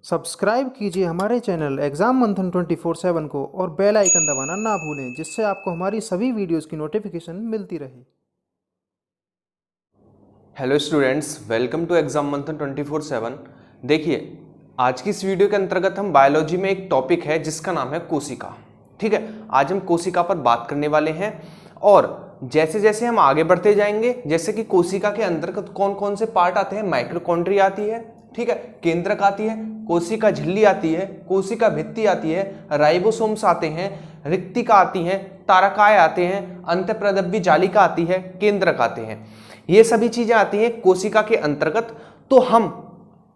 Subscribe कीजिए हमारे channel exam Manthan 24/7 को और बेल आइकन दबाना ना भूलें, जिससे आपको हमारी सभी वीडियोस की नोटिफिकेशन मिलती रहे। Hello students, welcome to exam Manthan 24/7। देखिए, आज की इस वीडियो के अंतर्गत हम बायोलॉजी में एक टॉपिक है जिसका नाम है कोशिका। ठीक है, आज हम कोशिका पर बात करने वाले हैं और जैसे जैसे हम आगे बढ़ते जाएंगे, जैसे कि कोशिका के अंतर्गत कौन कौन से पार्ट आते हैं, माइटोकॉन्ड्रिया आती है, ठीक है, केंद्रक आती है, कोशिका झिल्ली आती है, कोशिका भित्ति आती है, राइबोसोम्स आते हैं, रिक्तिका आती हैं, तारकाएं आते हैं, अंतःप्रदब्बी जालिका आती है, केंद्रक आते हैं। ये सभी चीजें आती हैं कोशिका के अंतर्गत। तो हम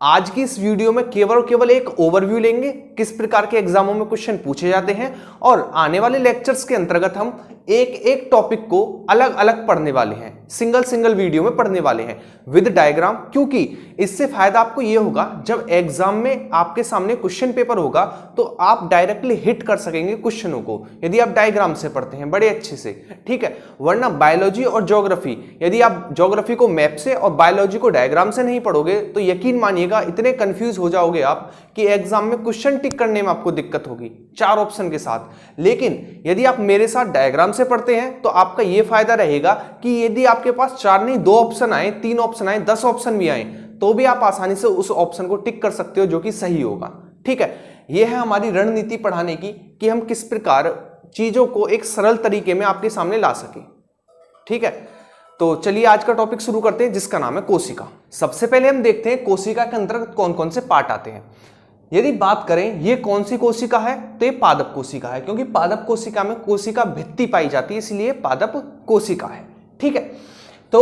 आज की इस वीडियो में केवल और केवल एक ओवरव्यू लेंगे, किस प्रकार के एग्जामों में क्वेश्चन पूछे जाते हैं, और आने वाले लेक्चर्स के अंतर्गत हम एक एक टॉपिक को अलग अलग पढ़ने वाले हैं, सिंगल सिंगल वीडियो में पढ़ने वाले हैं विद डायग्राम। क्योंकि इससे फायदा आपको यह होगा, जब एग्जाम में आपके सामने क्वेश्चन पेपर होगा तो आप डायरेक्टली हिट कर सकेंगे क्वेश्चनों को, यदि आप डायग्राम से पढ़ते हैं बड़े अच्छे से। ठीक है, वरना बायोलॉजी और ज्योग्राफी, यदि आप ज्योग्राफी को मैप से और बायोलॉजी को डायग्राम से नहीं पढ़ोगे तो यकीन मानिएगा इतने कंफ्यूज हो जाओगे आप कि एग्जाम में क्वेश्चन टिक करने में आपको दिक्कत होगी 4 ऑप्शन के साथ। लेकिन यदि आप मेरे साथ डायग्राम से पढ़ते हैं तो आपका यह फायदा रहेगा कि यदि आपके पास 4 नहीं 2 ऑप्शन आए, 3 ऑप्शन आए, 10 ऑप्शन भी आए, तो भी आप आसानी से उस ऑप्शन को टिक कर सकते हो जो कि सही होगा। ठीक है, यह है हमारी रणनीति पढ़ाने की कि हम किस प्रकार चीजों को एक सरल तरीके में आपके सामने ला सके। ठीक है, तो चलिए आज का टॉपिक शुरू करते हैं जिसका नाम है कोशिका। सबसे पहले हम देखते हैं कोशिका के अंतर्गत कौन कौन से पार्ट आते हैं। यदि बात करें ये कौन सी कोशिका है, तो ये पादप कोशिका है, क्योंकि पादप कोशिका में कोशिका भित्ति पाई जाती है, इसलिए पादप कोशिका है। ठीक है, तो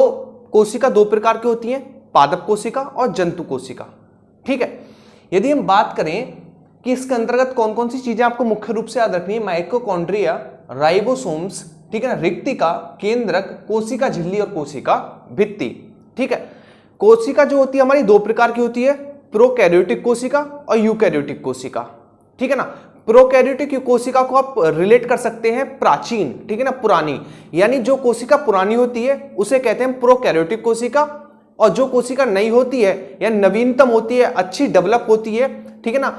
कोशिका 2 प्रकार की होती है, पादप कोशिका और जंतु कोशिका। ठीक है, यदि हम बात करें कि इसके अंतर्गत कौन कौन सी चीजें आपको मुख्य रूप से याद रखनी है, माइटोकॉन्ड्रिया, राइबोसोम्स, ठीक है ना, रिक्तिका, केंद्रक, कोशिका झिल्ली और कोशिका भित्ति। ठीक है, कोशिका जो होती है हमारी 2 प्रकार की होती है, प्रोकैरियोटिक कोशिका और यूकैरियोटिक कोशिका। ठीक है ना, प्रोकैरियोटिक कोशिका को आप रिलेट कर सकते हैं प्राचीन, ठीक है ना, पुरानी, यानी जो कोशिका पुरानी होती है उसे कहते हैं प्रोकैरियोटिक कोशिका, और जो कोशिका नई होती है या नवीनतम होती है, अच्छी डेवलप होती है, ठीक है ना,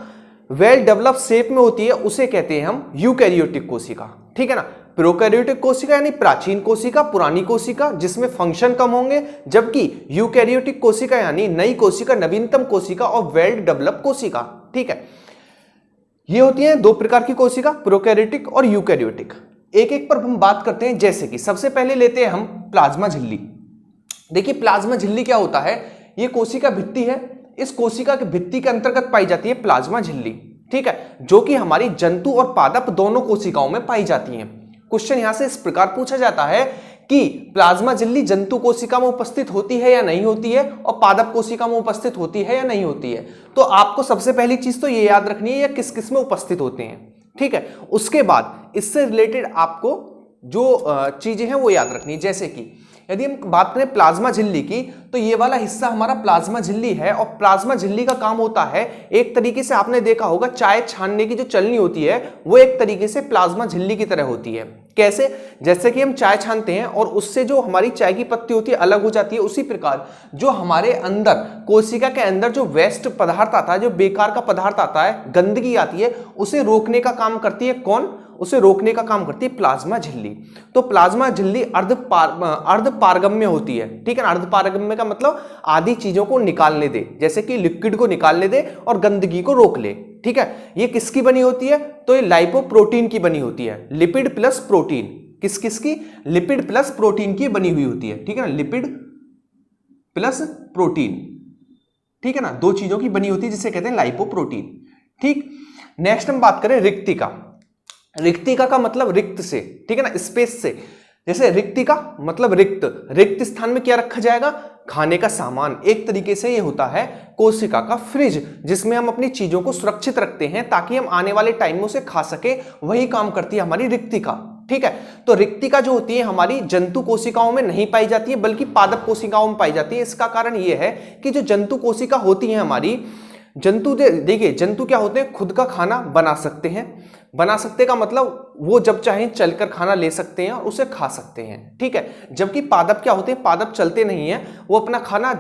वेल डेवलप शेप में होती है, उसे कहते हैं हम यूकैरियोटिक कोशिका। ठीक है ना, प्रोकैरियोटिक कोशिका यानी प्राचीन कोशिका, पुरानी कोशिका जिसमें फंक्शन कम होंगे, जबकि यूकैरियोटिक कोशिका यानी नई कोशिका, नवीनतम कोशिका और वेल डेवलप कोशिका। ठीक है, ये होती हैं 2 प्रकार की कोशिका, प्रोकैरियोटिक और यूकैरियोटिक। एक एक पर हम बात करते हैं, जैसे कि सबसे पहले लेते हैं हम प्लाज्मा झिल्ली। देखिए प्लाज्मा झिल्ली क्या होता है, ये कोशिका भित्ति है, इस कोशिका के भित्ति के अंतर्गत पाई जाती है प्लाज्मा झिल्ली। ठीक है, जो कि हमारी जंतु और पादप दोनों कोशिकाओं में पाई जाती हैं। क्वेश्चन यहां से इस प्रकार पूछा जाता है कि प्लाज्मा झिल्ली जंतु कोशिका में उपस्थित होती है या नहीं होती है, और पादप कोशिका में उपस्थित होती है या नहीं होती है। तो आपको सबसे पहली चीज तो ये याद रखनी है ये किस किस में उपस्थित होते हैं। ठीक है, उसके बाद इससे रिलेटेड आपको जो चीजें हैं वो याद रखनी है। जैसे कि यदि हम बात करें प्लाज्मा झिल्ली की, तो ये वाला हिस्सा हमारा प्लाज्मा झिल्ली है, और प्लाज्मा झिल्ली का काम होता है, एक तरीके से आपने देखा होगा चाय छानने की जो चलनी होती है वो एक तरीके से प्लाज्मा झिल्ली की तरह होती है। कैसे? जैसे कि हम चाय छानते हैं और उससे जो हमारी चाय की पत्ती होती है अलग हो जाती है, उसी प्रकार जो हमारे अंदर कोशिका के अंदर जो वेस्ट पदार्थ आता है, जो बेकार का पदार्थ आता है, गंदगी आती है, उसे रोकने का काम करती है कौन? उसे रोकने का काम करती है प्लाज्मा झिल्ली। तो प्लाज्मा झिल्ली अर्ध पारगम्य होती है। ठीक है ना, अर्ध पारगम्य का मतलब आधी चीजों को निकालने दे, जैसे कि लिक्विड को निकालने दे और गंदगी को रोक ले। ठीक है, ये किसकी बनी होती है? तो ये लाइपोप्रोटीन की बनी होती है, लिपिड प्लस प्रोटीन। किस किस की? लिपिड प्लस प्रोटीन की बनी हुई होती है। ठीक है ना, लिपिड प्लस प्रोटीन। ठीक है ना, 2 चीजों की बनी होती है जिसे कहते हैं लाइपोप्रोटीन। ठीक, नेक्स्ट हम बात करें रिक्तिका। रिक्तिका का मतलब रिक्त से, ठीक है ना, स्पेस से। जैसे रिक्तिका मतलब रिक्त, रिक्त स्थान में क्या रखा जाएगा? खाने का सामान। एक तरीके से ये होता है कोशिका का फ्रिज, जिसमें हम अपनी चीजों को सुरक्षित रखते हैं ताकि हम आने वाले टाइम में उसे खा सके, वही काम करती है हमारी रिक्तिका। ठीक है, तो रिक्तिका जो होती है हमारी जंतु कोशिकाओं में नहीं पाई जाती है, बल्कि पादप कोशिकाओं में पाई जाती है। इसका कारण यह है कि जो जंतु कोशिका होती है हमारी, जंतु देखिए जंतु क्या होते हैं, खुद का खाना बना सकते हैं। बना सकते का मतलब वो जब चाहें चलकर खाना ले सकते हैं और उसे खा सकते हैं। ठीक है, जबकि पादप क्या होते हैं, पादप चलते नहीं है, वो अपना खाना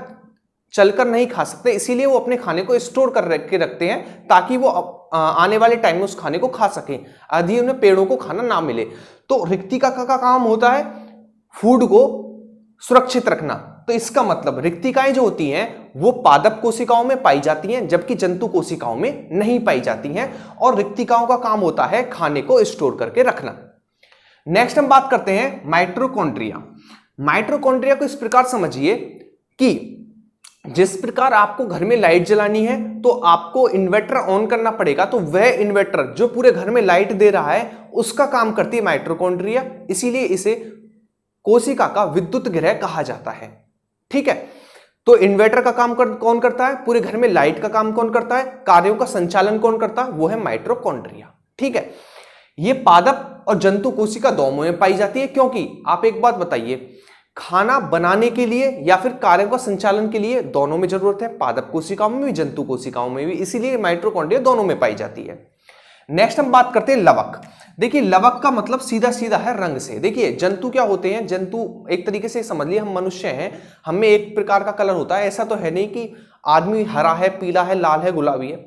चलकर नहीं खा सकते, इसीलिए वो अपने खाने को स्टोर कर के रखते हैं ताकि वो आने वाले टाइम में उस खाने को खा सकें, यदि उन्हें पेड़ों को खाना ना मिले। तो रिक्तिका का काम होता है फूड को सुरक्षित रखना। तो इसका मतलब रिक्तिकाएं जो होती हैं वो पादप कोशिकाओं में पाई जाती हैं, जबकि जंतु कोशिकाओं में नहीं पाई जाती हैं, और रिक्तिकाओं का काम होता है खाने को स्टोर करके रखना। नेक्स्ट हम बात करते हैं माइटोकॉन्ड्रिया। माइटोकॉन्ड्रिया को इस प्रकार समझिए कि जिस प्रकार आपको घर में लाइट जलानी है तो आपको इन्वर्टर ऑन करना पड़ेगा, तो वह इन्वर्टर जो पूरे घर में लाइट दे रहा है उसका काम करती है माइटोकॉन्ड्रिया, इसीलिए इसे कोशिका का विद्युत गृह कहा जाता है। ठीक है, तो इन्वर्टर का काम कौन करता है, पूरे घर में लाइट का काम कौन करता है, कार्यों का संचालन कौन करता है, वो है माइटोकॉन्ड्रिया। ठीक है, ये पादप और जंतु कोशिका दोनों में पाई जाती है, क्योंकि आप एक बात बताइए, खाना बनाने के लिए या फिर कार्यों का संचालन के लिए दोनों में जरूरत है, पादप कोशिकाओं में भी जंतु कोशिकाओं में भी, इसीलिए माइटोकॉन्ड्रिया दोनों में पाई जाती है। नेक्स्ट हम बात करते हैं लवक। देखिए लवक का मतलब सीधा सीधा है रंग से। देखिए जंतु क्या होते हैं, जंतु एक तरीके से समझ लिए हम मनुष्य हैं, हमें एक प्रकार का कलर होता है, ऐसा तो है नहीं कि आदमी हरा है, पीला है, लाल है, गुलाबी है,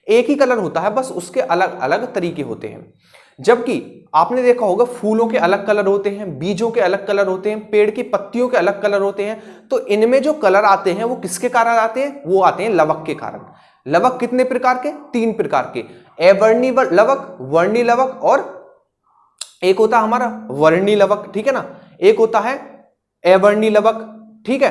एक ही कलर होता है, बस उसके अलग अलग तरीके होते हैं। जबकि आपने देखा होगा फूलों के अलग कलर होते हैं, बीजों के अलग कलर होते हैं, पेड़ की पत्तियों के अलग कलर होते हैं, तो इनमें जो कलर आते हैं वो किसके कारण आते हैं, वो आते हैं लवक के कारण। लवक कितने प्रकार के, 3 प्रकार के, अवर्णी लवक, वर्णी लवक और एक होता है हमारा वर्णी लवक। ठीक है ना, एक होता है अवर्णी लवक, ठीक है,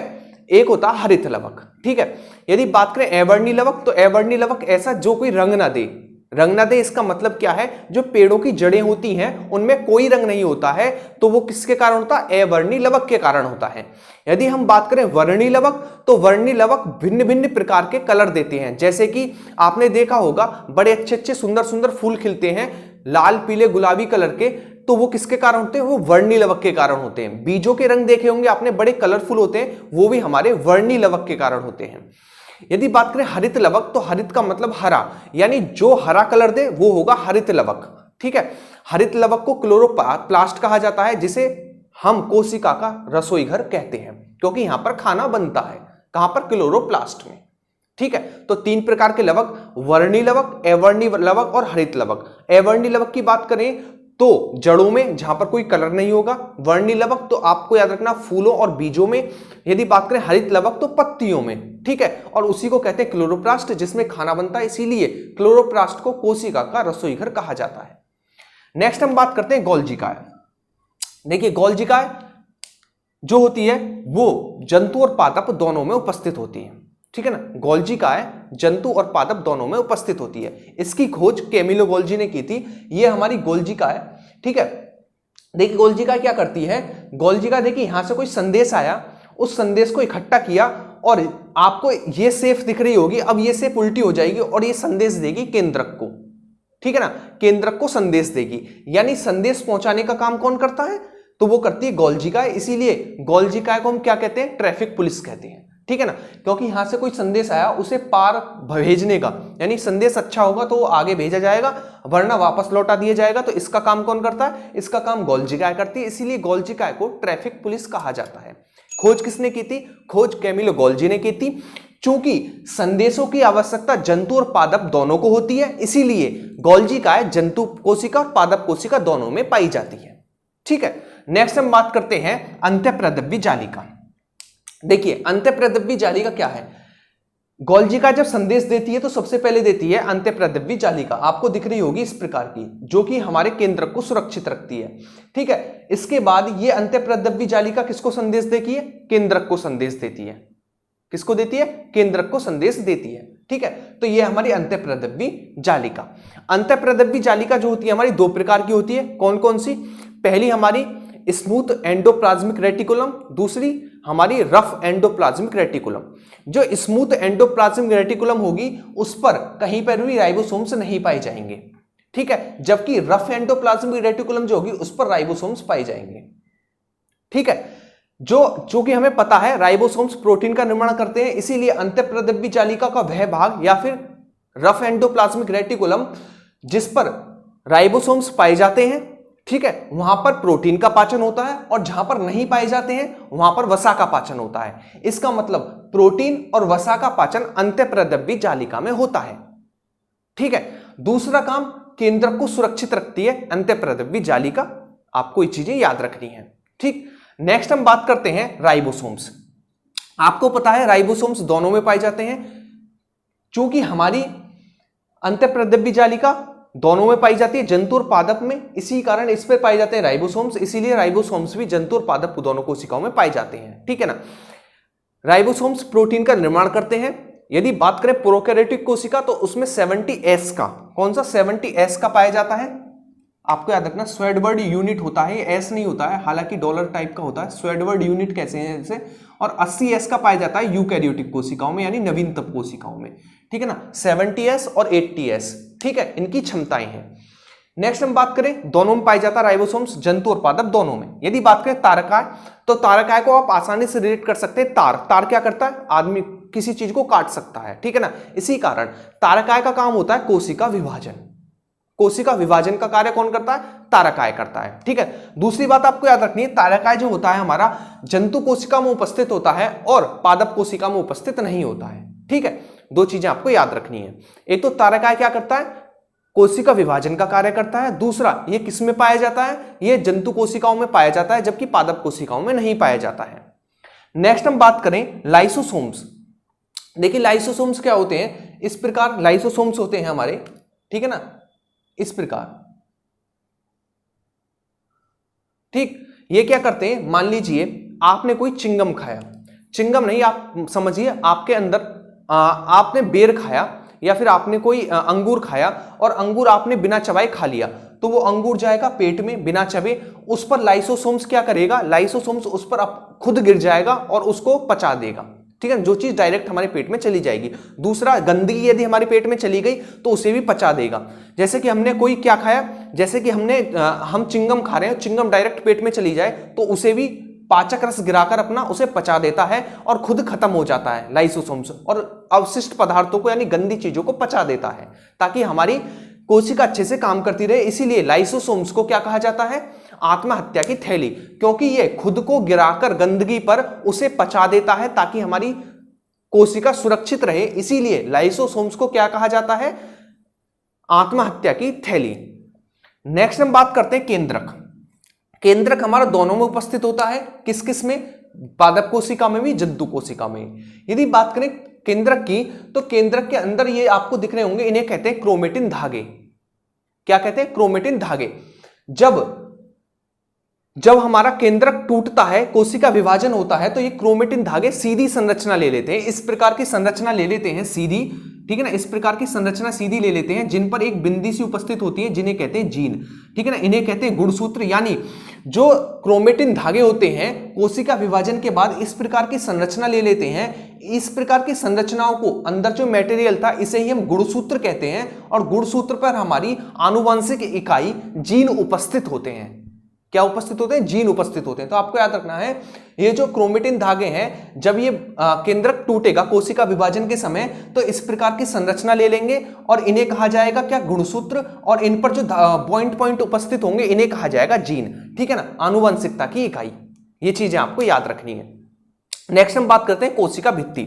एक होता है हरित लवक। ठीक है, यदि बात करें अवर्णी लवक, तो अवर्णी लवक ऐसा जो कोई रंग ना दे। रंग ना दे इसका मतलब क्या है, जो पेड़ों की जड़ें होती हैं उनमें कोई रंग नहीं होता है, तो वो किसके कारण होता है, अवर्णी लवक के कारण होता है। यदि हम बात करें वर्णी लवक, तो वर्णी लवक भिन्न भिन्न प्रकार के कलर देते हैं, जैसे कि आपने देखा होगा बड़े अच्छे अच्छे सुंदर सुंदर फूल खिलते हैं लाल पीले गुलाबी कलर के, तो वो किसके कारण होते हैं, वो वर्णी लवक के कारण होते हैं। बीजों के रंग देखे होंगे आपने, बड़े कलरफुल होते हैं, वो भी हमारे वर्णी लवक के कारण होते हैं। यदि बात करें हरित लवक, तो हरित का मतलब हरा, यानी जो हरा कलर दे वो होगा हरित लवक। ठीक है, हरित लवक को क्लोरोप्लास्ट कहा जाता है, जिसे हम कोशिका का रसोई घर कहते हैं, क्योंकि यहां पर खाना बनता है, कहां पर, क्लोरोप्लास्ट में। ठीक है, तो 3 प्रकार के लवक, वर्णी लवक, अवर्णी लवक और हरित लवक। अवर्णी लवक की बात करें तो जड़ों में जहां पर कोई कलर नहीं होगा, वर्णी लवक तो आपको याद रखना फूलों और बीजों में, यदि बात करें हरित लवक तो पत्तियों में। ठीक है, और उसी को कहते हैं क्लोरोप्लास्ट, जिसमें खाना बनता है, इसीलिए क्लोरोप्लास्ट को कोशिका का रसोई घर कहा जाता है। नेक्स्ट हम बात करते हैं गोल्जिकाएं। देखिए गोल्जिकाएं जो होती है वो जंतु और पादप दोनों में उपस्थित होती है। ठीक है ना, गोल्जिकाएं जंतु और पादप दोनों में उपस्थित होती है। इसकी खोज कैमिलो गोल्जी ने की थी। ये हमारी गोल्जिका है। ठीक है, देखिए गोल्जिका क्या करती है, गोल्जिका देखिए यहां से कोई संदेश आया, उस संदेश को इकट्ठा किया और आपको ये सेफ दिख रही होगी, अब ये सेफ उल्टी हो जाएगी और ये संदेश देगी केंद्रक को। ठीक है ना, केंद्रक को संदेश देगी, यानी संदेश पहुंचाने का काम कौन करता है, तो वो करती है गोल्जिका। इसीलिए गोल्जिका को हम क्या कहते हैं, ट्रैफिक पुलिस कहते हैं। ठीक है ना, क्योंकि यहां से कोई संदेश आया उसे पार भेजने का, यानी संदेश अच्छा होगा तो वो आगे भेजा जाएगा, वरना वापस लौटा दिया जाएगा। तो इसका काम कौन करता है, इसका काम गोल्जिका करती है, इसीलिए गोल्जिका को ट्रैफिक पुलिस कहा जाता है। खोज किसने की थी, खोज कैमिलो गोल्जी ने की थी। चूंकि संदेशों की आवश्यकता जंतु और पादप दोनों को होती है, इसीलिए गोल्जिका जंतु कोशिका और पादप कोशिका दोनों में पाई जाती है। ठीक है, नेक्स्ट हम बात करते हैं अंत्यप्रदव्य जालिका। देखिए अंत्यप्रदव्य जालिका क्या है, गोल्जिका जब संदेश देती है तो सबसे पहले देती है अंत्यप्रदव्य जालिका, आपको दिख रही होगी इस प्रकार की, जो कि हमारे केंद्रक को सुरक्षित रखती है। ठीक है, इसके बाद ये अंत्यप्रदव्य जालिका किसको संदेश देती है, केंद्रक को संदेश देती है। किसको देती है, केंद्रक को संदेश देती है। ठीक है, तो ये हमारी अंत्यप्रदव्य जालिका। अंत्यप्रदव्य जालिका जो होती है हमारी 2 प्रकार की होती है। कौन कौन सी, पहली हमारी स्मूथ एंडोप्लाज्मिक रेटिकुलम, दूसरी हमारी रफ एंडोप्लाज्मिक रेटिकुलम। जो स्मूथ एंडोप्लाज्मिक रेटिकुलम होगी उस पर कहीं पर भी राइबोसोम्स नहीं पाए जाएंगे। ठीक है, जबकि रफ एंडोप्लाज्मिक रेटिकुलम जो होगी उस पर राइबोसोम्स पाए जाएंगे। ठीक है, जो चूंकि हमें पता है राइबोसोम्स प्रोटीन का निर्माण करते हैं, इसीलिए अंत्यप्रदव्य जालिका का वह भाग या फिर रफ एंडोप्लाज्मिक रेटिकुलम जिस पर राइबोसोम्स पाए जाते हैं, ठीक है, वहां पर प्रोटीन का पाचन होता है और जहां पर नहीं पाए जाते हैं वहां पर वसा का पाचन होता है। इसका मतलब प्रोटीन और वसा का पाचन अंतःप्रद्रव्य जालिका में होता है। ठीक है, दूसरा काम केंद्रक को सुरक्षित रखती है अंतःप्रद्रव्य जालिका, आपको ये चीजें याद रखनी है। ठीक, नेक्स्ट हम बात करते हैं राइबोसोम्स। आपको पता है राइबोसोम्स दोनों में पाए जाते हैं, क्योंकि हमारी अंतःप्रद्रव्य जालिका दोनों में पाई जाती है, जंतु और पादप में, इसी कारण इस पर पाए जाते हैं राइबोसोम्स, इसीलिए राइबोसोम्स भी जंतु और पादप दोनों कोशिकाओं में पाए जाते हैं। ठीक है ना। राइबोसोम्स प्रोटीन का निर्माण करते हैं। यदि बात करें प्रोकैरियोटिक कोशिका तो उसमें 70S का, कौन सा 70S का पाया जाता है, आपको याद रखना स्वेडवर्ड यूनिट होता है, एस नहीं होता है, हालांकि डॉलर टाइप का होता है। स्वेडवर्ड यूनिट कैसे हैं जैसे, और 80S का पाया जाता है यूकैरियोटिक कोशिकाओं में, यानी नवीनतम कोशिकाओं में। ठीक है ना, 70S और 80S, ठीक है, इनकी क्षमताएं हैं। नेक्स्ट हम बात करें, दोनों में पाया जाता है राइबोसोम्स, जंतु और पादप दोनों में। यदि बात करें तारकाय, तो तारकाय को आप आसानी से रिलेट कर सकते हैं तार क्या करता है, आदमी किसी चीज को काट सकता है। ठीक है ना, इसी कारण तारकाय का काम होता है कोशिका विभाजन। कोशिका विभाजन का कार्य कौन करता है, तारकाय करता है। ठीक है, दूसरी बात आपको याद रखनी है, तारकाय जो होता है हमारा जंतु कोशिका में उपस्थित होता है और पादप कोशिका में उपस्थित नहीं होता है। ठीक है, दो चीजें आपको याद रखनी है, एक तो तारकाय क्या करता है, कोशिका विभाजन का कार्य करता है, दूसरा ये किस में पाया जाता है, ये जंतु कोशिकाओं में पाया जाता है, जबकि पादप कोशिकाओं में नहीं पाया जाता है। नेक्स्ट हम बात करें लाइसोसोम्स। देखिए लाइसोसोम्स क्या होते हैं, इस प्रकार लाइसोसोम्स होते हैं हमारे, ठीक है ना, इस प्रकार। ठीक, ये क्या करते हैं, मान लीजिए आपने कोई चिंगम खाया, चिंगम नहीं, आप समझिए आपके अंदर आपने बेर खाया या फिर आपने कोई अंगूर खाया और अंगूर आपने बिना चबाए खा लिया, तो वो अंगूर जाएगा पेट में बिना चबे, उस पर लाइसोसोम्स क्या करेगा, लाइसोसोम्स उस पर खुद गिर जाएगा और उसको पचा देगा। ठीक है, जो चीज डायरेक्ट हमारे पेट में चली जाएगी। दूसरा, गंदगी यदि हमारे पेट में चली गई तो उसे भी पचा देगा। जैसे कि हमने कोई क्या खाया, जैसे कि हम चिंगम खा रहे हैं, चिंगम डायरेक्ट पेट में चली जाए तो उसे भी पाचक रस गिराकर अपना उसे पचा देता है और खुद खत्म हो जाता है लाइसोसोम्स, और अवशिष्ट पदार्थों को यानी गंदी चीजों को पचा देता है, ताकि हमारी कोशिका अच्छे से काम करती रहे। इसीलिए लाइसोसोम्स को क्या कहा जाता है, आत्महत्या की थैली, क्योंकि ये खुद को गिराकर गंदगी पर उसे पचा देता है ताकि हमारी कोशिका सुरक्षित रहे। इसीलिए लाइसोसोम्स को क्या कहा जाता है, आत्महत्या की थैली। नेक्स्ट हम बात करते हैं केंद्रक। केंद्रक हमारा दोनों में उपस्थित होता है, किस किस में, पादप कोशिका में भी, जंतु कोशिका में। यदि बात करें केंद्रक की, तो केंद्रक के अंदर ये आपको दिख रहे होंगे, इन्हें कहते हैं क्रोमेटिन धागे। क्या कहते हैं, क्रोमेटिन धागे। जब हमारा केंद्रक टूटता है, कोशिका विभाजन होता है, तो ये क्रोमेटिन धागे सीधी संरचना ले लेते हैं, इस प्रकार की संरचना ले लेते हैं सीधी। ठीक है ना, इस प्रकार की संरचना सीधी ले लेते हैं, जिन पर एक बिंदी सी उपस्थित होती है, जिन्हें कहते हैं जीन। ठीक है ना, इन्हें कहते हैं गुणसूत्र। यानी जो क्रोमेटिन धागे होते हैं कोशिका विभाजन के बाद इस प्रकार की संरचना ले लेते हैं। इस प्रकार की संरचनाओं को अंदर जो मटेरियल था इसे ही हम गुणसूत्र कहते हैं, और गुणसूत्र पर हमारी आनुवंशिक इकाई जीन उपस्थित होते हैं। क्या उपस्थित होते हैं, जीन उपस्थित होते हैं। तो आपको याद रखना है, ये जो क्रोमेटिन धागे हैं, जब ये केंद्रक टूटेगा कोशिका विभाजन के समय, तो इस प्रकार की संरचना ले लेंगे और इन्हें कहा जाएगा क्या, गुणसूत्र। और इन पर जो पॉइंट उपस्थित होंगे इन्हें कहा जाएगा जीन। ठीक है ना, आनुवंशिकता की इकाई। ये चीजें आपको याद रखनी है। नेक्स्ट हम बात करते हैं कोशिका भित्ति।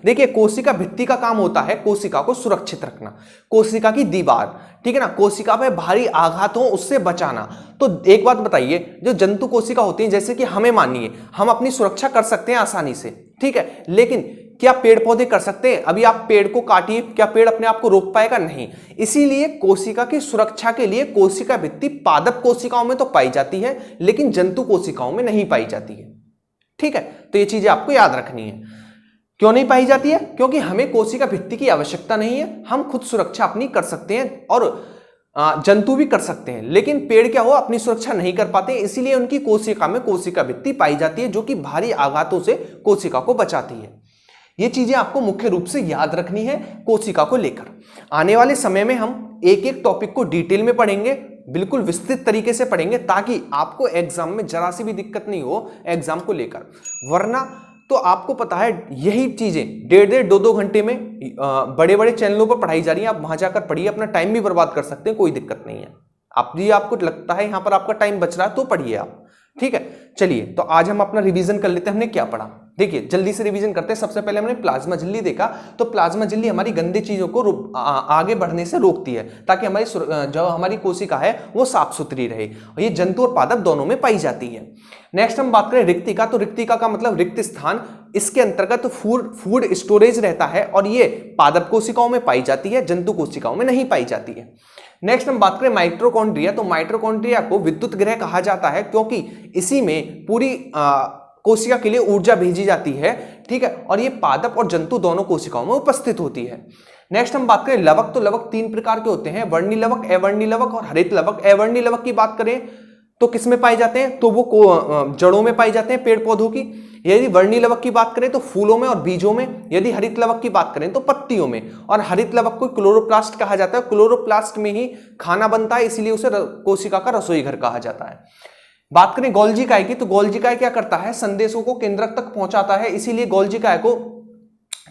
देखिए कोशिका भित्ति का काम होता है कोशिका को सुरक्षित रखना, कोशिका की दीवार। ठीक है ना, कोशिका पे भारी आघात हो उससे बचाना। तो एक बात बताइए, जो जंतु कोशिका होती है, जैसे कि हमें मानिए हम अपनी सुरक्षा कर सकते हैं आसानी से, ठीक है, लेकिन क्या पेड़ पौधे कर सकते हैं? अभी आप पेड़ को काटिए, क्या पेड़ अपने आप को रोक पाएगा? नहीं। इसीलिए कोशिका की सुरक्षा के लिए कोशिका भित्ति पादप कोशिकाओं में तो पाई जाती है, लेकिन जंतु कोशिकाओं में नहीं पाई जाती है। ठीक है, तो ये चीजें आपको याद रखनी है। क्यों नहीं पाई जाती है? क्योंकि हमें कोशिका भित्ति की आवश्यकता नहीं है, हम खुद सुरक्षा अपनी कर सकते हैं और जंतु भी कर सकते हैं, लेकिन पेड़ क्या हो अपनी सुरक्षा नहीं कर पाते, इसीलिए उनकी कोशिका में कोशिका भित्ति पाई जाती है, जो कि भारी आघातों से कोशिका को बचाती है। ये चीजें आपको मुख्य रूप से याद रखनी है कोशिका को लेकर। आने वाले समय में हम एक एक टॉपिक को डिटेल में पढ़ेंगे, बिल्कुल विस्तृत तरीके से पढ़ेंगे, ताकि आपको एग्जाम में जरा सी भी दिक्कत नहीं हो एग्जाम को लेकर। वरना तो आपको पता है यही चीजें 1.5 2 घंटे में बड़े बड़े चैनलों पर पढ़ाई जा रही है, आप वहां जाकर पढ़िए, अपना टाइम भी बर्बाद कर सकते हैं, कोई दिक्कत नहीं है। आपको लगता है यहाँ पर आपका टाइम बच रहा है तो पढ़िए आप, ठीक है। चलिए तो आज हम अपना रिवीजन कर लेते हैं, हमने क्या पढ़ा। देखिए जल्दी से रिवीजन करते हैं। सबसे पहले हमने प्लाज्मा झिल्ली देखा, तो प्लाज्मा झिल्ली हमारी गंदी चीजों को आगे बढ़ने से रोकती है ताकि जो हमारी कोशिका है वो साफ सुथरी रहे। और ये जंतु और पादप दोनों में पाई जाती है। नेक्स्ट हम बात करें रिक्तिका, तो रिक्तिका का मतलब रिक्त स्थान। इसके अंतर्गत फूड स्टोरेज रहता है और ये पादप कोशिकाओं में पाई जाती है, जंतु कोशिकाओं में नहीं पाई जाती है। नेक्स्ट हम बात करें माइटोकॉन्ड्रिया, तो माइटोकॉन्ड्रिया को विद्युत गृह कहा जाता है क्योंकि इसी में पूरी कोशिका के लिए ऊर्जा भेजी जाती है, ठीक है। और ये पादप और जंतु दोनों कोशिकाओं में उपस्थित होती है। नेक्स्ट हम बात करें लवक, तो लवक 3 प्रकार के होते हैं, वर्णी लवक, अवर्णी लवक और हरित लवक। अवर्णी लवक की बात करें तो किस में पाए जाते हैं, तो वो जड़ों में पाए जाते हैं पेड़ पौधों की। यदि वर्णी लवक की बात करें तो फूलों में और बीजों में। यदि हरित लवक की बात करें तो पत्तियों में। और हरित लवक को क्लोरोप्लास्ट कहा जाता है, क्लोरोप्लास्ट में ही खाना बनता है, इसीलिए उसे कोशिका का रसोई घर कहा जाता है। बात करें गोल्जी काय की, तो गोल्जी काय क्या करता है, संदेशों को केंद्रक तक पहुंचाता है, इसीलिए गोल्जी काय को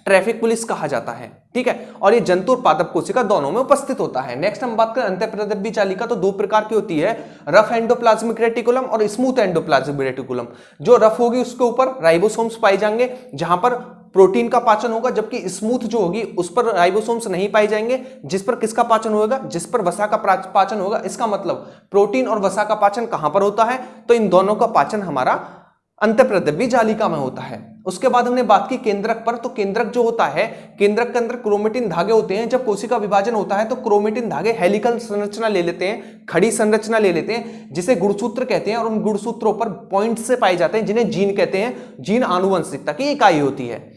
ट्रैफिक पुलिस कहा जाता है, ठीक है। और ये जंतु और पादप कोशिका दोनों में उपस्थित होता है। नेक्स्ट हम बात करें अंतःप्रदब्बी जालिका, तो 2 प्रकार की होती है, रफ एंडोप्लाज्मिक रेटिकुलम और स्मूथ एंडोप्लाज्मिक रेटिकुलम। जो रफ होगी उसके ऊपर राइबोसोम्स पाए जाएंगे जहां पर प्रोटीन का पाचन होगा, जबकि स्मूथ जो होगी उस पर राइबोसोम्स नहीं पाए जाएंगे, जिस पर किसका पाचन होगा, जिस पर वसा का पाचन होगा। इसका मतलब प्रोटीन और वसा का पाचन कहां पर होता है, तो इन दोनों का पाचन हमारा अंतःप्रदब्बी जालिका में होता है। उसके बाद हमने बात की केंद्रक पर, तो केंद्रक जो होता है, केंद्रक के अंदर क्रोमेटिन धागे होते हैं। जब कोशिका विभाजन होता है तो क्रोमेटिन धागे हेलिकल संरचना ले लेते हैं, खड़ी संरचना ले लेते हैं, जिसे गुणसूत्र कहते हैं। और उन गुणसूत्रों पर पॉइंट से पाए जाते हैं जिन्हें जीन कहते हैं। जीन आनुवंशिकता की इकाई होती है।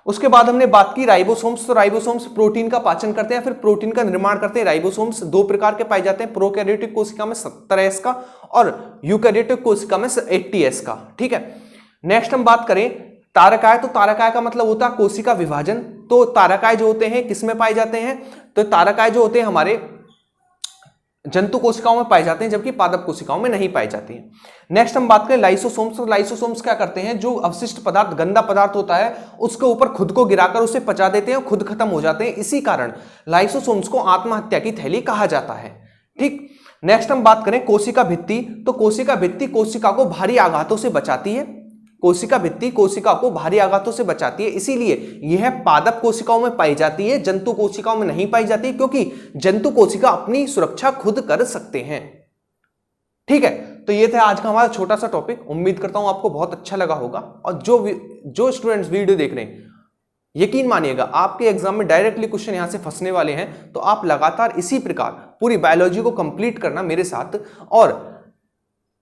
उसके बाद हमने बात की राइबोसोम्स, तो राइबोसोम्स प्रोटीन का पाचन करते हैं, फिर प्रोटीन का निर्माण करते हैं। राइबोसोम्स 2 प्रकार के पाए जाते हैं, प्रोकैरियोटिक कोशिका में 70S का और यूकैरियोटिक कोशिका में 80S का, ठीक है। नेक्स्ट हम बात करें तारकाय, तो तारकाय का मतलब होता है कोशिका विभाजन। तो तारकाय जो होते हैं किसमें पाए जाते हैं, तो तारकाय जो होते हैं हमारे जंतु कोशिकाओं में पाए जाते हैं, जबकि पादप कोशिकाओं में नहीं पाए जाते हैं। नेक्स्ट हम बात करें लाइसोसोम्स, तो लाइसोसोम्स क्या करते हैं, जो अवशिष्ट पदार्थ, गंदा पदार्थ होता है उसके ऊपर खुद को गिराकर उसे पचा देते हैं, खुद खत्म हो जाते हैं। इसी कारण लाइसोसोम्स को आत्महत्या की थैली कहा जाता है, ठीक। नेक्स्ट हम बात करें कोशिका भित्ति, तो कोशिका भित्ति कोशिका को भारी आघातों से बचाती है। कोशिका भित्ति कोशिका को भारी आघातों से बचाती है, इसीलिए यह पादप कोशिकाओं में पाई जाती है, जंतु कोशिकाओं में नहीं पाई जाती, क्योंकि जंतु कोशिका अपनी सुरक्षा खुद कर सकते हैं, ठीक है। तो ये था आज का हमारा छोटा सा टॉपिक। उम्मीद करता हूं आपको बहुत अच्छा लगा होगा। और जो स्टूडेंट्स वीडियो देख रहे हैं, यकीन मानिएगा आपके एग्जाम में डायरेक्टली क्वेश्चन यहां से फंसने वाले हैं। तो आप लगातार इसी प्रकार पूरी बायोलॉजी को कंप्लीट करना मेरे साथ। और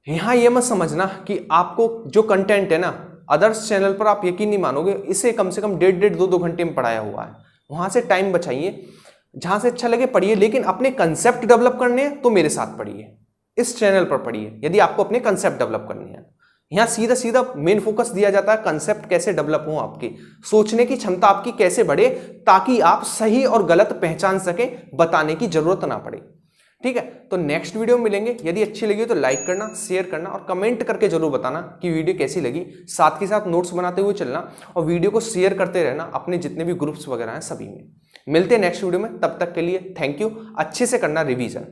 यहां यह मत समझना कि आपको जो कंटेंट है ना अदर्स चैनल पर, आप यकीन नहीं मानोगे, इसे कम से कम 1.5-2 घंटे में पढ़ाया हुआ है। वहां से टाइम बचाइए, जहां से अच्छा लगे पढ़िए, लेकिन अपने कंसेप्ट डेवलप करने हैं तो मेरे साथ पढ़िए, इस चैनल पर पढ़िए यदि आपको अपने कंसेप्ट डेवलप करने हैं। यहां सीधा सीधा मेन फोकस दिया जाता है कंसेप्ट कैसे डेवलप हो, आपकी सोचने की क्षमता आपकी कैसे बढ़े, ताकि आप सही और गलत पहचान सके, बताने की जरूरत ना पड़े, ठीक है। तो नेक्स्ट वीडियो में मिलेंगे। यदि अच्छी लगी तो लाइक करना, शेयर करना और कमेंट करके जरूर बताना कि वीडियो कैसी लगी। साथ के साथ नोट्स बनाते हुए चलना और वीडियो को शेयर करते रहना अपने जितने भी ग्रुप्स वगैरह हैं सभी में। मिलते हैं नेक्स्ट वीडियो में, तब तक के लिए थैंक यू। अच्छे से करना रिवीजन।